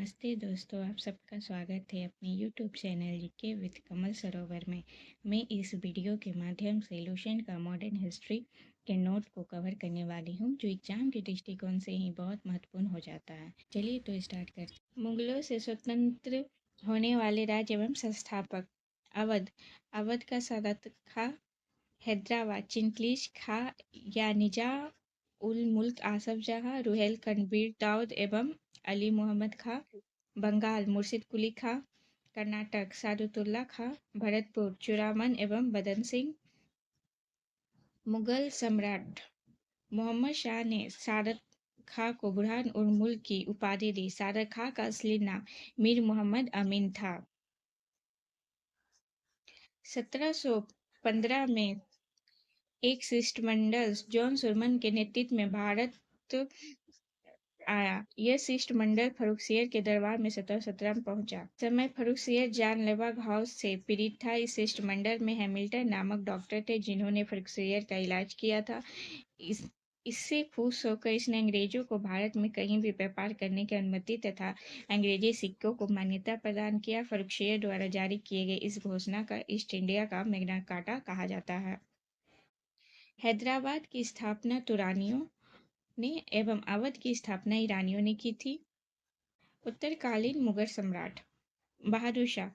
नमस्ते दोस्तों, आप सबका स्वागत है अपने यूट्यूब चैनल जीके विद कमल सरोवर में। मैं इस वीडियो के माध्यम से लुसेंट का मॉडर्न हिस्ट्री के नोट को कवर करने वाली हूँ, जो एग्जाम के दृष्टिकोण से ही बहुत महत्वपूर्ण हो जाता है। चलिए तो स्टार्ट करते हैं। मुगलों से स्वतंत्र होने वाले राज्य एवं संस्थापक। अवध। अवध का सदात खां, हैदराबाद चिंतलिश खां या निजा उल मुल्क आसफ जहाँ, रुहेलखंड दाऊद एवं अली मोहम्मद खां। बंगाल मुर्शिद कुली खां। कर्नाटक सादुतुल्ला खां, भरतपुर चुरामन एवं बदन सिंह। मुगल सम्राट मोहम्मद शाह ने सादत खां को बुरहान उल मुल्क की उपाधि दी। सादत खां का असली नाम मीर मोहम्मद अमीन था। 1715 में एक शिष्टमंडल जॉन सुरमन के नेतृत्व में भारत आया। यह शिष्टमंडल फर्रुखसियर के दरबार में 1717 में पहुंचा। समय फर्रुखसियर जानलेवा घाव से पीड़ित था। इस शिष्टमंडल में हैमिल्टन नामक डॉक्टर थे, जिन्होंने फर्रुखसियर का इलाज किया था। इससे खुश होकर इसने अंग्रेजों को भारत में कहीं भी व्यापार करने की अनुमति तथा अंग्रेजी सिक्कों को मान्यता प्रदान किया। फर्रुखसियर द्वारा जारी किए गए इस घोषणा का ईस्ट इंडिया का मैग्ना कार्टा कहा जाता है। हैदराबाद की स्थापना तुरानियों ने एवं अवध की स्थापना ईरानियों ने की थी। उत्तरकालीन मुगल सम्राट बहादुर शाह।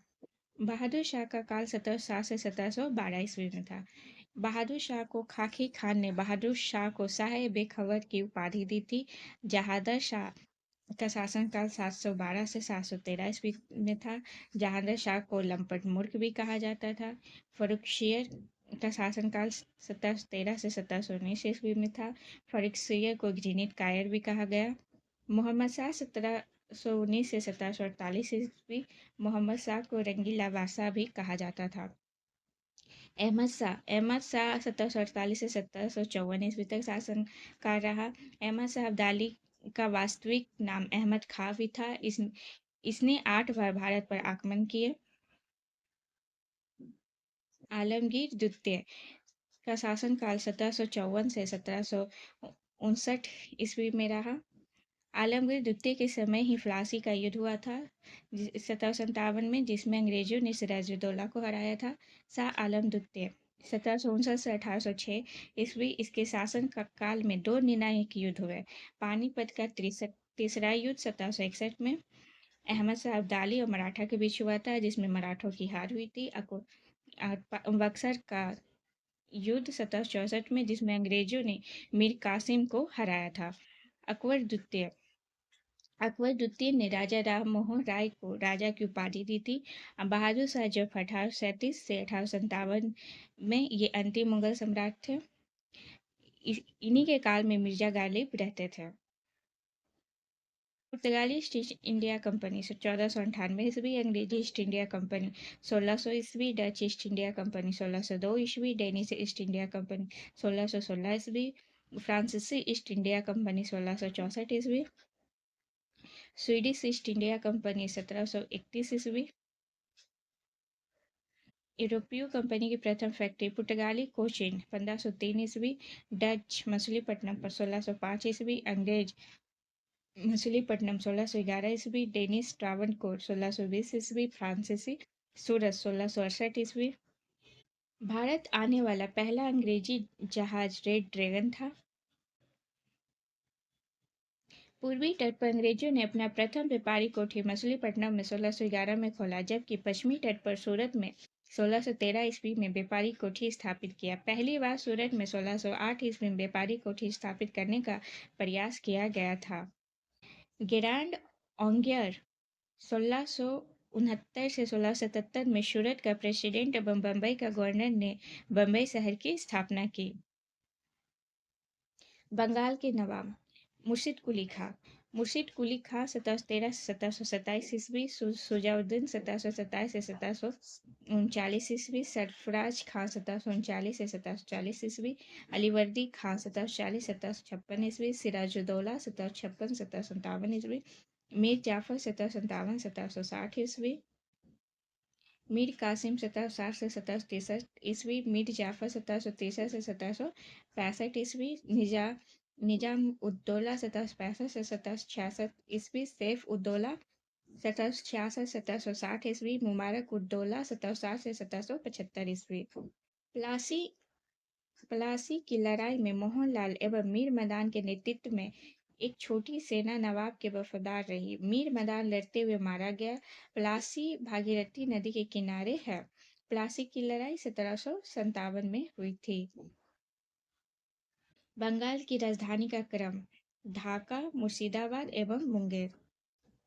बहादुर शाह का काल 1707 से 1712 ईस्वी में था। बहादुर शाह को खाकी खान ने बहादुर शाह को शाह बेखबर की उपाधि दी थी। जहादर शाह का शासनकाल 712 से 713 ईस्वी में था। जहादर शाह को लंपट मूर्ख भी कहा जाता था। फर्रुखसियर का शासनकाल 1713 से 1719 ईस्वी में था। फर्रुखसियर को घृणित कायर भी कहा गया। मोहम्मद शाह 1719 से 1748 ईस्वी। मोहम्मद शाह को रंगीला बादशाह भी कहा जाता था। अहमद शाह 1748 से 1754 ईस्वी तक शासनकार रहा। अहमद शाह अब्दाली का वास्तविक नाम अहमद खां भी था। इसने 8 बार भारत पर आक्रमण किए। आलमगीर द्वितीय का शासनकाल 1754 से 1759 ईस्वी में रहा। आलमगीर द्वितीय के समय ही प्लासी का युद्ध हुआ था 1757 में, जिसमें अंग्रेजों ने सिराजुद्दौला को हराया था। शाह आलम द्वितीय 1759 से 1806 ईस्वी। इसके शासन काल में 2 निर्णायक युद्ध हुए। पानीपत का तीसरा युद्ध 1761 में अहमद शाह अब्दाली और मराठा के बीच हुआ था, जिसमें मराठों की हार हुई थी। बक्सर का युद्ध 1764 में, जिसमें अंग्रेजों ने मीर कासिम को हराया था। अकबर द्वितीय ने राजा राम मोहन राय को राजा की उपाधि दी थी। बहादुर शाह जब 1837 से 1857 में ये अंतिम मुगल सम्राट थे। इन्हीं के काल में मिर्जा गालिब रहते थे। पुर्तगाली ईस्ट इंडिया कंपनी 1498 ईस्वी। अंग्रेजी ईस्ट इंडिया कंपनी 1600 ईस्वी। डच ईस्ट इंडिया कंपनी 1602 ईस्वी। डेनिश ईस्ट इंडिया कंपनी 1616 ईस्वी। फ्रांसीसी ईस्ट इंडिया कंपनी 1664 ईस्वी। स्वीडिश ईस्ट इंडिया कंपनी 1731 ईस्वी। यूरोपीय कंपनी की प्रथम फैक्ट्री पुर्तगाली कोचीन 1503 ईस्वी। डच मछलीपट्टनम पर 1605 ईस्वी। अंग्रेज मछलीपट्टनम 1611 ईस्वी। डेनिश ट्रावनकोर 1620 ईस्वी। फ्रांसीसी सूरत 1668 ईस्वी। भारत आने वाला पहला अंग्रेजी जहाज रेड ड्रैगन था। पूर्वी तट पर अंग्रेजों ने अपना प्रथम व्यापारी कोठी मछलीपट्टनम में 1611 में खोला, जबकि पश्चिमी तट पर सूरत में 1613 ईस्वी में व्यापारी कोठी स्थापित किया। पहली बार सूरत में 1608 ईस्वी में व्यापारी कोठी स्थापित करने का प्रयास किया गया था। गेराल्ड ऑन्गियर 1669 से 1677 में सूरत का प्रेसिडेंट एवं बम्बई का गवर्नर ने बम्बई शहर की स्थापना की। बंगाल के नवाब मुर्शिद कुली खां 1713 से 1727 ईस्वी। शुजाउद्दीन 1727 से 1739 ईस्वी। सरफराज खां 1739 से 1740 ईस्वी। अलीवर्दी खां 1740 1756 ईस्वी। सिराजुद्दौला 1756 1757 ईस्वी। मीर जाफर 1757 1760 ईस्वी। मीर कासिम 1760 से 1763 ईस्वी। मीर जाफर 1763 से 1765 ईस्वी। निजाम उद्दौला 1765 से 1766 ईस्वी। सैफ उद्दौला 1766 1760 ईस्वी, मुबारक उद्दौला 1760 से 1775 ईस्वी। प्लासी प्लासी की लड़ाई में मोहनलाल एवं मीर मदान के नेतृत्व में एक छोटी सेना नवाब के वफादार रही। मीर मदान लड़ते हुए मारा गया। प्लासी भागीरथी नदी के किनारे है। प्लासी की लड़ाई 1757 में हुई थी। बंगाल की राजधानी का क्रम: ढाका, मुर्शिदाबाद एवं मुंगेर।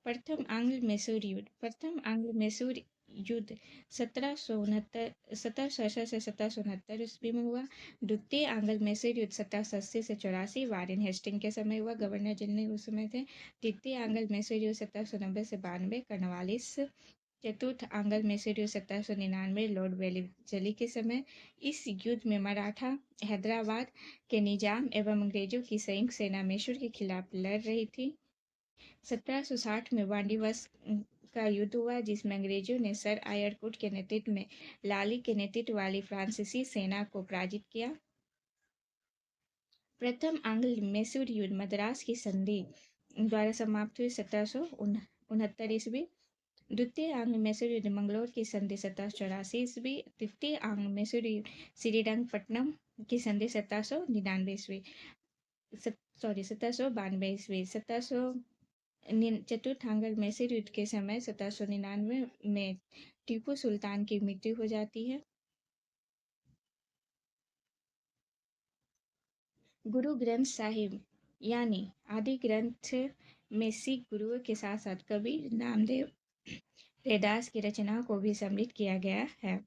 प्रथम आंग्ल मैसूर युद्ध: प्रथम आंग्ल मैसूर युद्ध 1767 से 1769 ईस्वी में हुआ। द्वितीय आंग्ल मैसूर युद्ध 1780 से 84 वारेन हेस्टिंग के समय हुआ, गवर्नर जनरल उस समय थे। तृतीय आंग्ल मैसूर युद्ध 1790 से 92 कर्नवालिस। चतुर्थ आंग्ल मैसूर युद्ध 1799 लॉर्ड वेलिस्ली के समय। इस युद्ध में मराठा हैदराबाद के निजाम एवं अंग्रेजों की संयुक्त सेना मैसूर के खिलाफ लड़ रही थी। 1760 में वांडीवस का युद्ध हुआ, जिसमें अंग्रेजों ने सर आयरकुट के नेतृत्व में लाली के नेतृत्व वाली फ्रांसीसी सेना को पराजित किया। प्रथम आंग्ल मैसूर युद्ध मद्रास की संधि द्वारा समाप्त हुई 1769 ईस्वी। द्वितीय आंग्ल मैसूर युद्ध मंगलौर की संधि 1784 ईस्वी। तृतीय आंग्ल मैसूर युद्ध श्रीरंगपट्टनम की संधि 1799 ईस्वी। 1792 ईस्वी। चतुर्थ आंग्ल मैसूर युद्ध के समय 1799 में टीपू सुल्तान की मृत्यु हो जाती है। गुरु ग्रंथ साहिब यानी आदि ग्रंथ में सिख गुरुओं के साथ साथ कबीर, नामदेव, रैदास की रचनाओं को भी सम्मिलित किया गया है।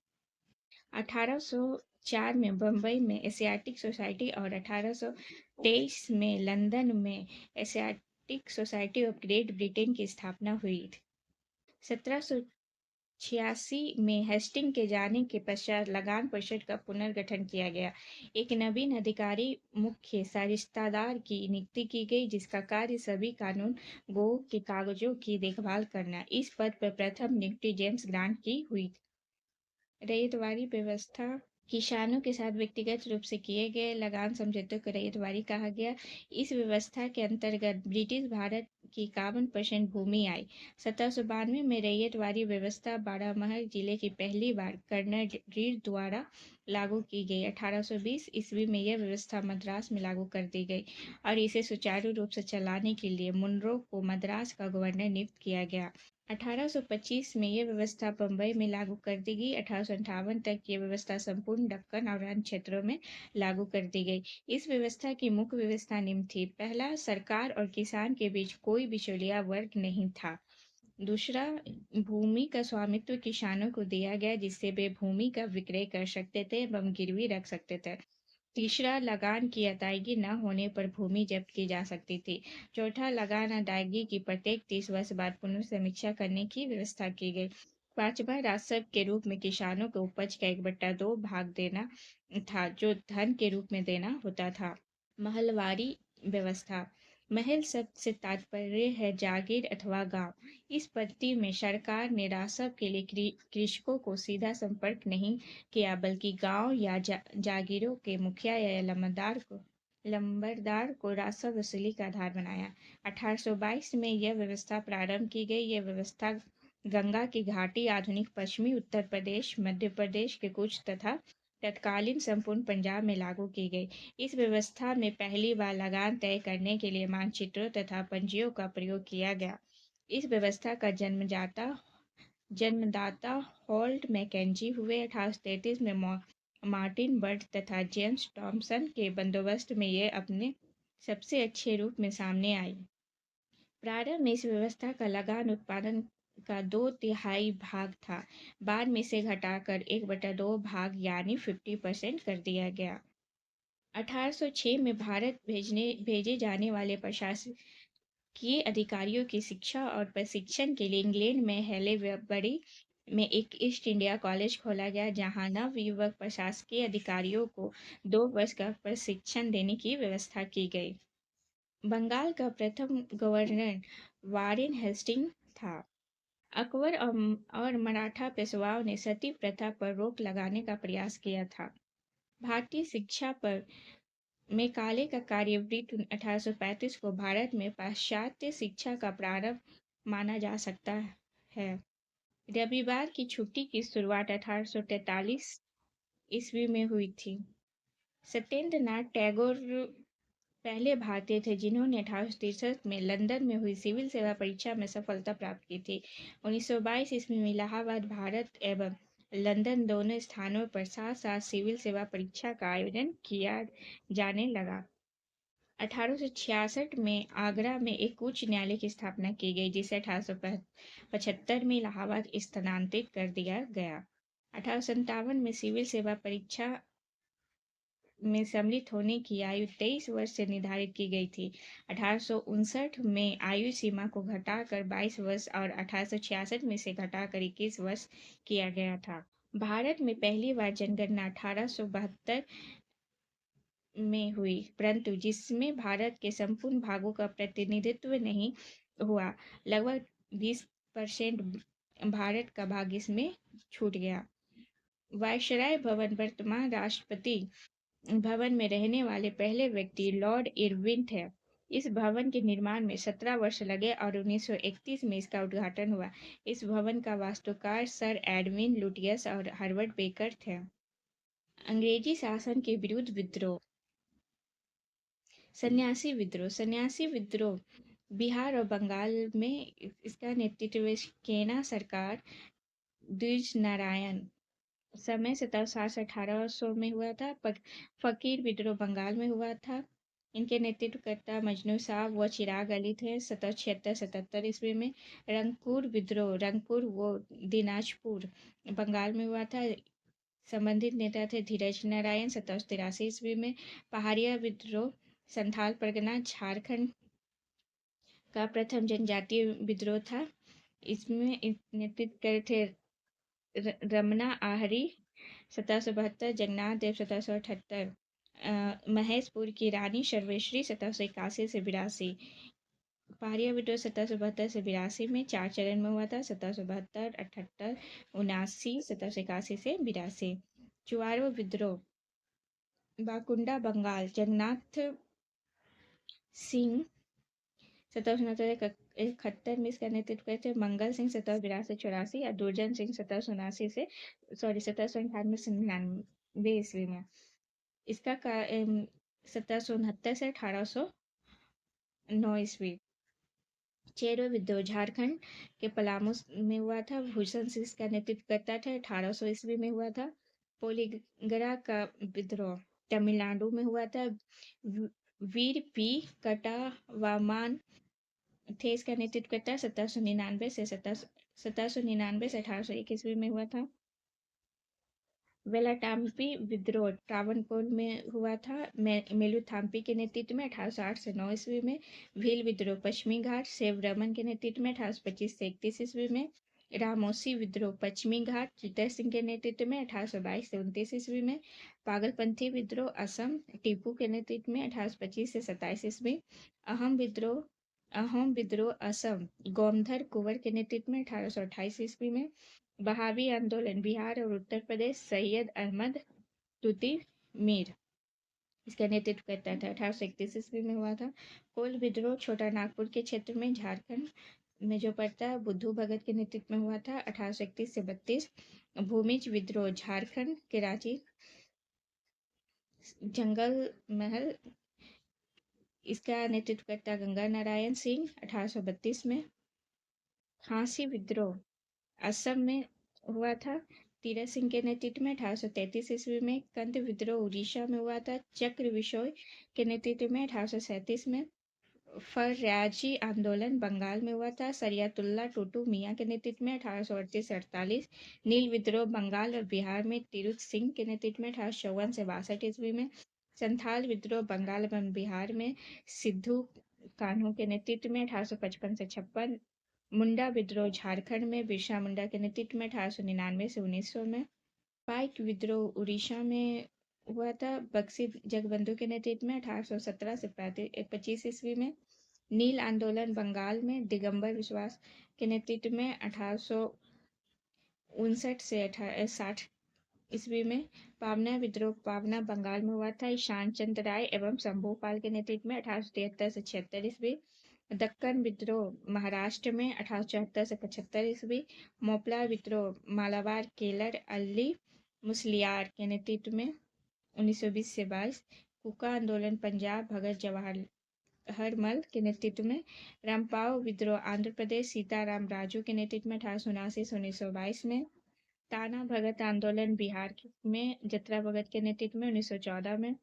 1804 में बम्बई में एशियाटिक सोसाइटी और 1823 में लंदन में Asiatic society of great Britain की स्थापना हुई। 1786 में हेस्टिंग के जाने के पश्चात लगान परिषद का पुनर्गठन किया गया। एक नवीन अधिकारी मुख्य सरिस्तादार की नियुक्ति की गई, जिसका कार्य सभी कानून गो के कागजों की देखभाल करना। इस पद पर प्रथम नियुक्ति जेम्स ग्रांट की हुई। रैयतवाड़ी व्यवस्था: किसानों के साथ व्यक्तिगत रूप से किए गए लगान समझौतों को रैयतवाड़ी कहा गया। इस व्यवस्था के अंतर्गत ब्रिटिश भारत की 51% भूमि आई। 1792 में रैयतवाड़ी व्यवस्था बारामहल जिले की पहली बार कर्नल रीड द्वारा लागू की गई। 1820 ईस्वी में यह व्यवस्था मद्रास में लागू कर दी गई और इसे सुचारू रूप से चलाने के लिए मुनरो को मद्रास का गवर्नर नियुक्त किया गया। 1825 में यह व्यवस्था बम्बई में लागू कर दी गई। 1858 तक यह व्यवस्था संपूर्ण दक्कन और अन्य क्षेत्रों में लागू कर दी गई। इस व्यवस्था की मुख्य व्यवस्था निम्न थी: पहला, सरकार और किसान के बीच कोई बिचौलिया वर्ग नहीं था। दूसरा, भूमि का स्वामित्व किसानों को दिया गया, जिससे वे भूमि का विक्रय कर सकते थे एवं गिरवी रख सकते थे। तीसरा, लगान की अदायगी न होने पर भूमि जब्त की जा सकती थी। चौथा, लगान अदायगी की प्रत्येक 30 वर्ष बाद पुनर्समीक्षा करने की व्यवस्था की गई। पांचवा, राजस्व के रूप में किसानों को उपज का 1/2 भाग देना था, जो धन के रूप में देना होता था। महलवारी व्यवस्था: महल शब्द से तात्पर्य है जागीर अथवा गांव। इस पद्धति में सरकार ने राजस्व के लिए कृषकों को सीधा संपर्क नहीं किया, बल्कि गांव या जागीरों के मुखिया या लंबरदार को राजस्व वसूली का आधार बनाया। 1822 में यह व्यवस्था प्रारंभ की गई। यह व्यवस्था गंगा की घाटी, आधुनिक पश्चिमी उत्तर प्रदेश, मध्य प्रदेश के कुछ तथा तत्कालीन संपूर्ण पंजाब में लागू की गई। इस व्यवस्था में पहली बार लगान तय करने के लिए मानचित्रों तथा पंजियों का प्रयोग किया गया। इस व्यवस्था का जन्मदाता हॉल्ट मैकेंजी हुए। 1833 में मार्टिन बर्ड तथा जेम्स टॉमसन के बंदोबस्त में ये अपने सबसे अच्छे रूप में सामने आई। प्रारंभ में इस व्यवस्था का लगान उत्पादन का 2/3 भाग था। बाद में इसे घटाकर 1/2 भाग यानी 50% कर दिया गया। 1806 में भारत भेजे जाने वाले प्रशासकीय अधिकारियों की शिक्षा और प्रशिक्षण के लिए इंग्लैंड में हैलेबरी में एक ईस्ट इंडिया कॉलेज खोला गया, जहां नवयुवक प्रशासकीय अधिकारियों को 2 वर्ष का प्रशिक्षण देने की व्यवस्था की गई। बंगाल का प्रथम गवर्नर वारेन हेस्टिंग था। अकबर और मराठा पेशवाओं ने सती प्रथा पर रोक लगाने का प्रयास किया था। भारतीय शिक्षा पर मैकाले का कार्यवृत्त 1835 को भारत में पाश्चात्य शिक्षा का प्रारंभ माना जा सकता है। रविवार की छुट्टी की शुरुआत 1843 ईस्वी में हुई थी। सत्येंद्र नाथ टैगोर पहले भारतीय थे जिन्होंने 1863 में लंदन में हुई सिविल सेवा परीक्षा में सफलता प्राप्त की थी। 1922 ईस्वी में इलाहाबाद, भारत एवं लंदन दोनों स्थानों पर साथ साथ सिविल सेवा परीक्षा का आयोजन किया जाने लगा। 1866 में आगरा में एक उच्च न्यायालय की स्थापना की गई, जिसे 1875 में इलाहाबाद स्थानांतरित कर दिया गया। 1857 में सिविल सेवा परीक्षा में सम्मिलित होने की आयु 23 वर्ष से निर्धारित की गई थी। 1859 में आयु सीमा को घटाकर 22 वर्ष और 1866 में से घटाकर 21 वर्ष किया गया था। भारत में पहली बार जनगणना 1872 में हुई, परंतु जिसमें भारत के संपूर्ण भागों का प्रतिनिधित्व नहीं हुआ। लगभग 20% भारत का भाग इसमें छूट गया। वायसराय भवन वर्तमान राष्ट्रपति भवन में रहने वाले पहले व्यक्ति लॉर्ड इरविन थे। इस भवन के निर्माण में 17 वर्ष लगे और 1931 में इसका उद्घाटन हुआ। इस भवन का वास्तुकार सर एडविन लुटियस और हर्बर्ट बेकर थे। अंग्रेजी शासन के विरुद्ध विद्रोह। सन्यासी विद्रोह बिहार और बंगाल में इसका नेतृत्व केना सरकार द्विज नारायण समय 1760 से 1800 में हुआ था। फकीर विद्रोह बंगाल में हुआ था। इनके नेतृत्वकर्ता मजनू साहब व चिराग अली थे 1776-77 ईस्वी में। रंगपुर विद्रोह रंगपुर व दिनाजपुर बंगाल में हुआ था। संबंधित नेता थे धीरज नारायण 1783 ईस्वी में। पहाड़िया विद्रोह संथाल परगना झारखंड का प्रथम जनजातीय विद्रोह था। इसमें नेतृत्व करे थे रमना आहरी 1772, जगन्नाथ देव 1778, महेशपुर की रानी सर्वेश्वरी 1781 से 82। पहाड़िया विद्रोह 1772 से 82 में 4 चरण में हुआ था। 1772, 78, 79, 1781 से 82। चुआरो विद्रोह बाकुंडा बंगाल जगन्नाथ सिंह 1771 में इसका नेतृत्व करे थे। मंगल सिंह 1782-84 और दुर्जन सिंह 1798 से 99 ईस्वी में। इसका 1769 से 1809 ईस्वी। चेरो विद्रोह झारखंड के पलामू में हुआ था। भूषण सिंह का नेतृत्व करता था। 1800 ईस्वी में हुआ था। पोलिगरा का विद्रोह तमिलनाडु में हुआ था। वीर पी कटावामान थे इसका नेतृत्व करता है। 1799 से 1801 ईस्वी में हुआ था। वेलाटाम्पी विद्रोह ट्रावनकोर में हुआ था। मेलुथाम्पी के नेतृत्व में 1808 से 9 ईस्वी में। भील विद्रोह पश्चिमी घाट सेव रमन के नेतृत्व में 1825 से 31 ईस्वी में। रामोसी विद्रोह पश्चिमी घाट चित्तर सिंह के नेतृत्व में 1822 से 29 ईस्वी में। पागलपंथी विद्रोह असम टीपू के नेतृत्व में 1825 से 27 ईस्वी। अहोम विद्रोह असम गोमधर कुंवर के नेतृत्व में 1828 ईस्वी में। बहावी आंदोलन बिहार और उत्तर प्रदेश सैयद अहमद तुती मीर इसका नेतृत्व करता था। 1831 ईस्वी में हुआ था। कोल विद्रोह छोटा नागपुर के क्षेत्र में झारखंड में जो पड़ता है बुद्धू भगत के नेतृत्व में हुआ था 1831 से 32। भूमिज विद्रोह झारखंड के रांची जंगल महल इसका नेतृत्व करता गंगा नारायण सिंह 1832 में। खांसी विद्रोह असम में हुआ था तीरथ सिंह के नेतृत्व में 1833 ईस्वी में। कंद विद्रोह उड़ीसा में हुआ था चक्र विशोई के नेतृत्व में 1837 में। फर्राजी आंदोलन बंगाल में हुआ था सरियातुल्ला टूटू मियाँ के नेतृत्व में 1838-48। नील विद्रोह बंगाल और बिहार में तिरुत सिंह के नेतृत्व में 1854 से 62 ईस्वी में। संथाल विद्रोह बंगाल एवं बिहार में सिद्धू कान्हू के नेतृत्व में 1855 से 56। मुंडा विद्रोह झारखंड में बिरसा मुंडा के नेतृत्व में 1899 से 1900 में। पाइक विद्रोह उड़ीसा में हुआ था बक्सी जगबंधु के नेतृत्व में 1817 से 25 ईस्वी में। नील आंदोलन बंगाल में दिगंबर विश्वास के नेतृत्व में 1859 से 60 ईस्वी में। पावना विद्रोह पावना बंगाल में हुआ था ईशान चंद्र राय एवं शंभूपाल के नेतृत्व में 1873 से 76 ईस्वी। दक्कन विद्रोह महाराष्ट्र में 1874 से 75 ईस्वी। मोपला विद्रोह मालाबार केलर अली मुसलियार के नेतृत्व में 1920 से 22। कुका आंदोलन पंजाब भगत जवाहरमल के नेतृत्व में। रामपाव विद्रोह आंध्र प्रदेश सीताराम राजू के नेतृत्व में 1879 से 1922 में। ताना भगत आंदोलन बिहार में जतरा भगत के नेतृत्व में 1914 में।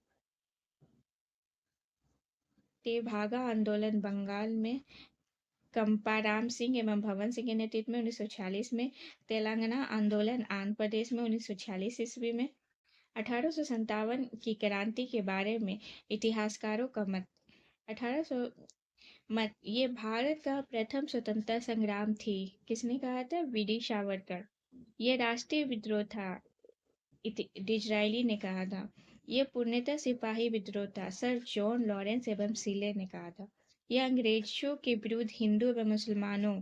तेभागा आंदोलन बंगाल में कंपाराम सिंह एवं भवन सिंह के नेतृत्व में 1946 में। तेलंगाना आंदोलन आंध्र प्रदेश में 1946 ईस्वी में। 1857 की क्रांति के बारे में इतिहासकारों का मत। 1800 मत ये भारत का प्रथम स्वतंत्रता संग्राम थी। किसने कहा था? वीडी सावरकर। ये राष्ट्रीय विद्रोह था, डिजरायली ने कहा था। ये पूर्णतः सिपाही विद्रोह था, सर जॉन लॉरेंस एवं सीले ने कहा था। यह अंग्रेजों के विरुद्ध हिंदू एवं मुसलमानों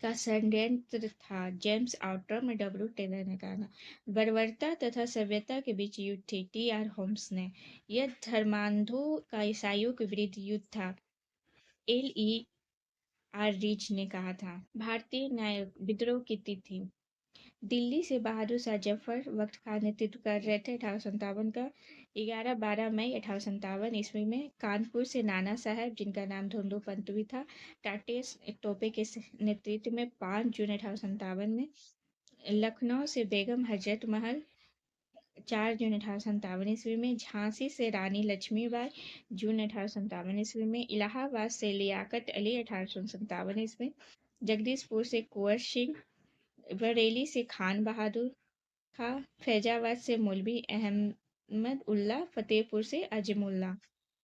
का षड्यंत्र था, जेम्स आउटरम और डब्ल्यू टेलर ने कहा था। बर्बरता तथा सभ्यता के बीच युद्ध थी, टी आर होम्स ने। यह धर्मांधों का ईसाइयों के विरुद्ध युद्ध था, एल ई आर रिच ने कहा था। भारतीय न्याय विद्रोह की तिथि। दिल्ली से बहादुर शाह जफर वक्त खान नेतृत्व कर रहे थे 1857 का। 11-12 मई 1857 ईस्वी में। कानपुर से नाना साहब, जिनका नाम धोंदो पंत भी था, टाटे टोपे के नेतृत्व में 5 जून 1857 में। लखनऊ से बेगम हजरत महल 4 जून 1857 ईस्वी में। झांसी से रानी लक्ष्मीबाई जून 1857 ईस्वी में। इलाहाबाद से लियाकत अली 1857 ईस्वी। जगदीशपुर से कुंवर सिंह। बरेली से खान बहादुर खां। फैजाबाद से मौलवी अहमद उल्ला। फतेहपुर से अजमुल्ला।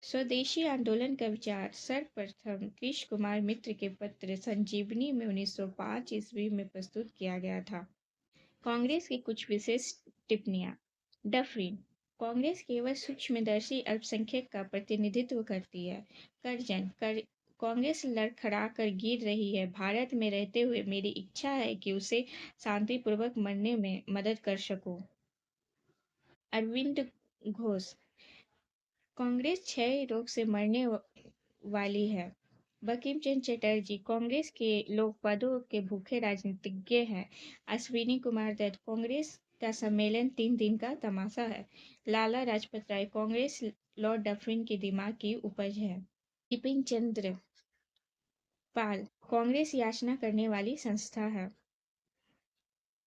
स्वदेशी आंदोलन का विचार सर्वप्रथम कृष्ण कुमार मित्र के पत्र संजीवनी में 1905 ईस्वी में प्रस्तुत किया गया था। कांग्रेस की कुछ विशेष टिप्पणियां। डफरिन। कांग्रेस केवल सूक्ष्मदर्शी अल्पसंख्यक का प्रतिनिधित्व करती है। करजन। कांग्रेस लड़खड़ा कर गिर रही है। भारत में रहते हुए मेरी इच्छा है कि उसे शांतिपूर्वक मरने में मदद कर सकूं। अरविंद घोष। कांग्रेस क्षय रोग से मरने वाली है। बंकिम चंद्र चटर्जी। कांग्रेस के लोग पदों के भूखे राजनीतिज्ञ हैं। अश्विनी कुमार दत्त। कांग्रेस का सम्मेलन 3 दिन का तमाशा है। लाला लाजपत राय। कांग्रेस लॉर्ड डफरिन के दिमाग की उपज है। बिपिन चंद्र पाल। कांग्रेस याचना करने वाली संस्था है।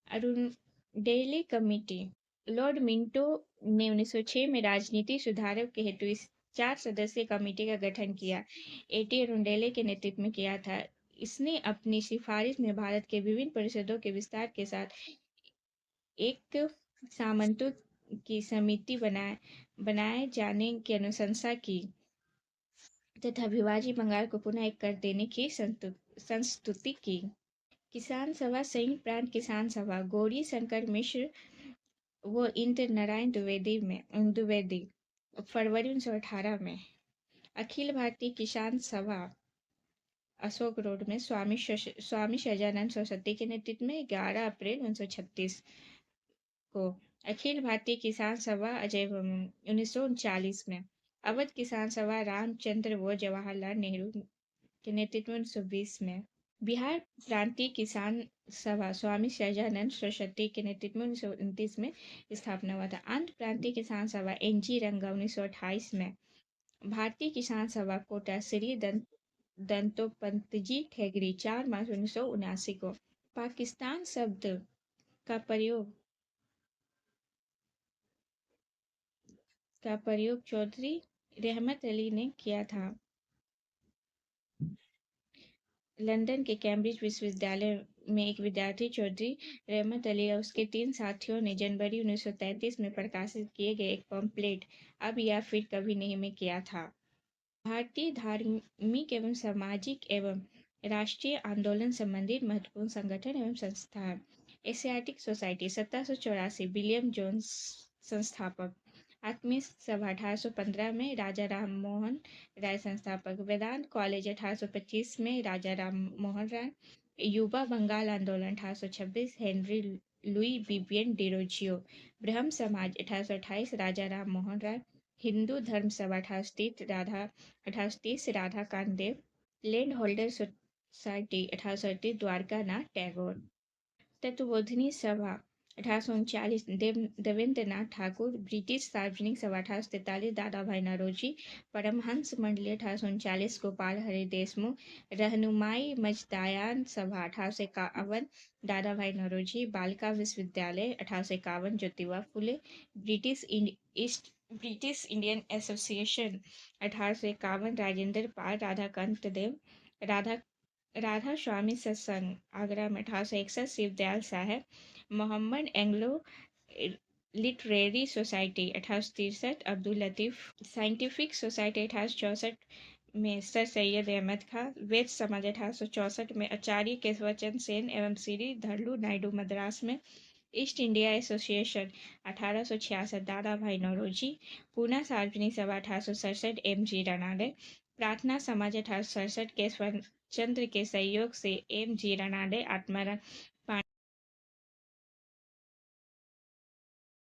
अरुणडेली कमेटी। लॉर्ड मिंटो ने 1906 में राजनीति सुधारों के हेतु इस 4 सदस्यीय कमेटी का गठन किया। एटी अरुणडेले के नेतृत्व में किया था। इसने अपनी सिफारिश में भारत के विभिन्न परिषदों के विस्तार के साथ एक सामंतों की समिति बनाए जाने की अनुशंसा की तथा विभाजित बंगाल को पुनः एक कर देने की संस्तुति की। किसान सभा संयुक्त प्रांत किसान सभा। गौरी शंकर मिश्र वो इंद्र नारायण द्विवेदी फरवरी 1918 में। अखिल भारतीय किसान सभा अशोक रोड में स्वामी सजानंद सरस्वती के नेतृत्व में 11 अप्रैल 1936 को। अखिल भारतीय किसान सभा अजय 1939 में। अवध किसान सभा रामचंद्र व जवाहरलाल नेहरू के नेतृत्व में 1920 में। बिहार प्रांतीय किसान सभा स्वामी सजानंद सरस्वती के नेतृत्व में 1929 में स्थापना हुआ था। आंध्र प्रांतीय किसान सभा एनजी रंगा 1928 में। भारतीय किसान सभा कोटा श्री दंतोपंतजी ठेगरी 4 मार्च 1979 को। पाकिस्तान शब्द का प्रयोग चौधरी रहमत अली ने किया था। लंदन के कैम्ब्रिज विश्वविद्यालय में एक विद्यार्थी चौधरी रहमत अली और उसके 3 साथियों ने जनवरी 1933 में प्रकाशित किए गए एक पम्फलेट अब या फिर कभी नहीं में किया था। भारतीय धार्मिक एवं सामाजिक एवं राष्ट्रीय आंदोलन संबंधित महत्वपूर्ण संगठन एवं संस्था है। एशियाटिक सोसाइटी 1784 विलियम जोन्स संस्थापक। आत्मीय सभा 1815 में राजा राम मोहन राय संस्थापक। वेदांत कॉलेज 1825 में राजा राम मोहन राय। युवा बंगाल आंदोलन 1826 हेनरी लुई विवियन डिरोजियो। ब्रह्म समाज 1828 राजा राम मोहन राय। हिंदू धर्म सभा 1830 राधा कांत देव, land holder society 1838 Dwarka Nath Tagore, Tattvabodhini सभा 1839 देवेंद्र नाथ ठाकुर, ब्रिटिश सार्वजनिक सभा 1843 दादा भाई नौरोजी, परमहंस मंडली 1839 गोपाल हरि देशमुख, रहनुमाई मजदायान सभा 1851 दादा भाई नौरोजी, बालिका विश्वविद्यालय 1851 Jyotiba Phule, British Indian association 1851 Rajendra Pal, Radhakant Dev, Radha Swami Satsang Agra में 1861 Shivdayal Sahab, Mohammad Anglo literary society 1863 Abdul Latif, scientific society 1864 में सर सैयद अहमद खां, वेद समाज 1864 में आचार्य केशवचंद्र सेन एवं श्री धरलू नायडू, मद्रास में ईस्ट इंडिया एसोसिएशन 1866 दादा भाई नौरोजी, पूना सार्वजनिक सभा 1867 एम.जी. रनाडे, प्रार्थना समाज 1867 केशव चंद्र के सहयोग से एम.जी. रनाडे, आत्माराम